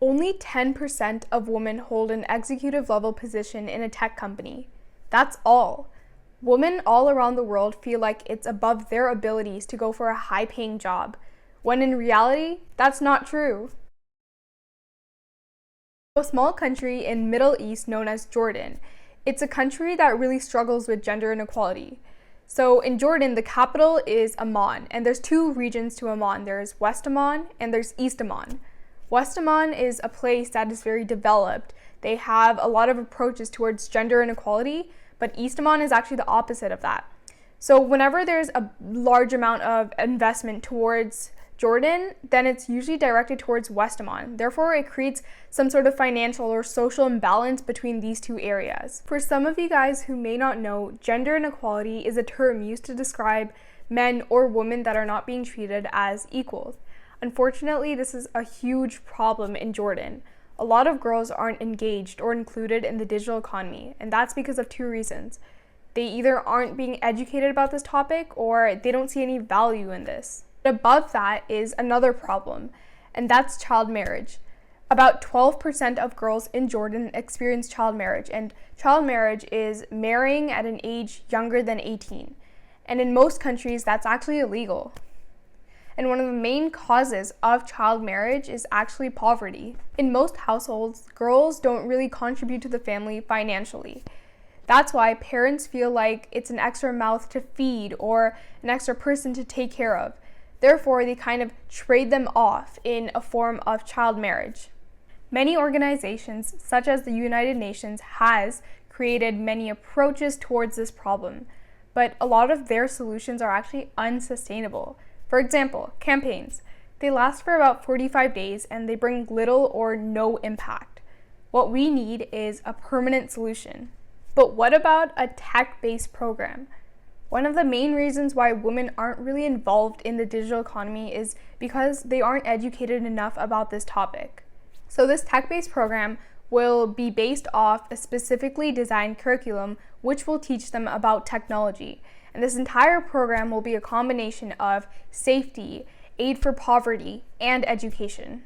Only 10% of women hold an executive level position in a tech company. That's all. Women all around the world feel like it's above their abilities to go for a high-paying job, when in reality, that's not true. A small country in Middle East known as Jordan. It's a country that really struggles with gender inequality. So in Jordan, the capital is Amman, and there's two regions to Amman. There's West Amman and there's East Amman. West Amman is a place that is very developed. They have a lot of approaches towards gender inequality, but East Amman is actually the opposite of that. So whenever there's a large amount of investment towards Jordan, then it's usually directed towards West Amman. Therefore, it creates some sort of financial or social imbalance between these two areas. For some of you guys who may not know, gender inequality is a term used to describe men or women that are not being treated as equals. Unfortunately, this is a huge problem in Jordan. A lot of girls aren't engaged or included in the digital economy, and that's because of two reasons. They either aren't being educated about this topic or they don't see any value in this. Above that is another problem, and that's child marriage. About 12% of girls in Jordan experience child marriage, and child marriage is marrying at an age younger than 18. And in most countries, that's actually illegal. And one of the main causes of child marriage is actually poverty. In most households, girls don't really contribute to the family financially. That's why parents feel like it's an extra mouth to feed or an extra person to take care of. Therefore, they kind of trade them off in a form of child marriage. Many organizations, such as the United Nations, has created many approaches towards this problem, but a lot of their solutions are actually unsustainable. For example, campaigns. They last for about 45 days and they bring little or no impact. What we need is a permanent solution. But what about a tech-based program? One of the main reasons why women aren't really involved in the digital economy is because they aren't educated enough about this topic. So this tech-based program will be based off a specifically designed curriculum which will teach them about technology. And this entire program will be a combination of safety, aid for poverty, and education.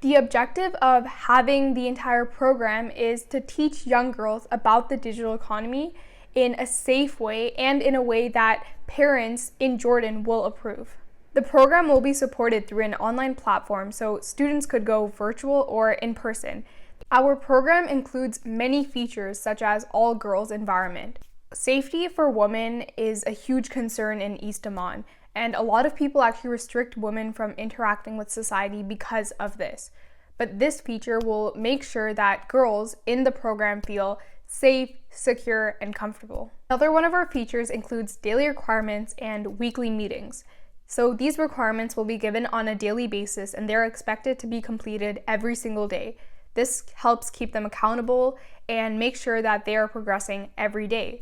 The objective of having the entire program is to teach young girls about the digital economy in a safe way and in a way that parents in Jordan will approve. The program will be supported through an online platform, so students could go virtual or in person. Our program includes many features such as all-girls environment. Safety for women is a huge concern in East Amman, and a lot of people actually restrict women from interacting with society because of this. But this feature will make sure that girls in the program feel safe, secure, and comfortable. Another one of our features includes daily requirements and weekly meetings. So these requirements will be given on a daily basis and they're expected to be completed every single day. This helps keep them accountable and make sure that they are progressing every day.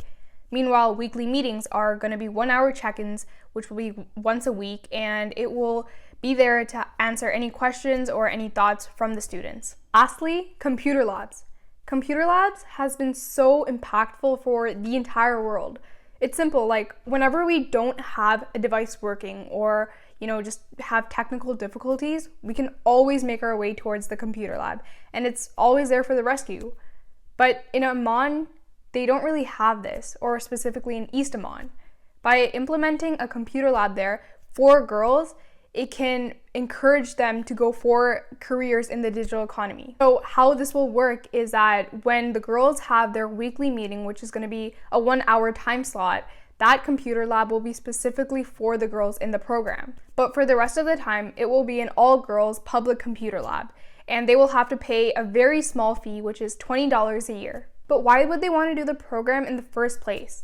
Meanwhile, weekly meetings are going to be 1-hour check-ins, which will be once a week, and it will be there to answer any questions or any thoughts from the students. Lastly, computer labs. Computer labs has been so impactful for the entire world. It's simple, like whenever we don't have a device working or just have technical difficulties, we can always make our way towards the computer lab, and it's always there for the rescue. But in Amman, they don't really have this, or specifically in East Amman. By implementing a computer lab there for girls, it can encourage them to go for careers in the digital economy. So how this will work is that when the girls have their weekly meeting, which is going to be a 1-hour time slot, that computer lab will be specifically for the girls in the program. But for the rest of the time, it will be an all-girls public computer lab, and they will have to pay a very small fee, which is $20 a year. But why would they want to do the program in the first place?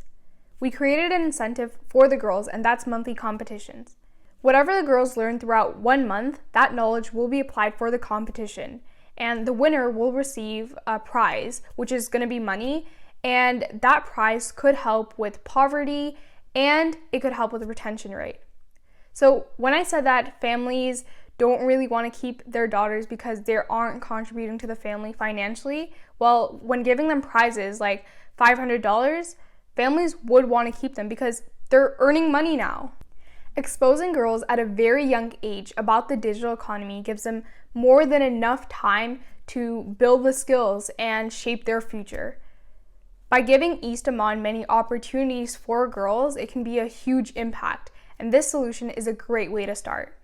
We created an incentive for the girls, and that's monthly competitions. Whatever the girls learn throughout 1 month, that knowledge will be applied for the competition. And the winner will receive a prize, which is going to be money, and that prize could help with poverty, and it could help with the retention rate. So when I said that families don't really want to keep their daughters because they aren't contributing to the family financially, well, when giving them prizes like $500, families would want to keep them because they're earning money now. Exposing girls at a very young age about the digital economy gives them more than enough time to build the skills and shape their future. By giving East Amman many opportunities for girls, it can be a huge impact, and this solution is a great way to start.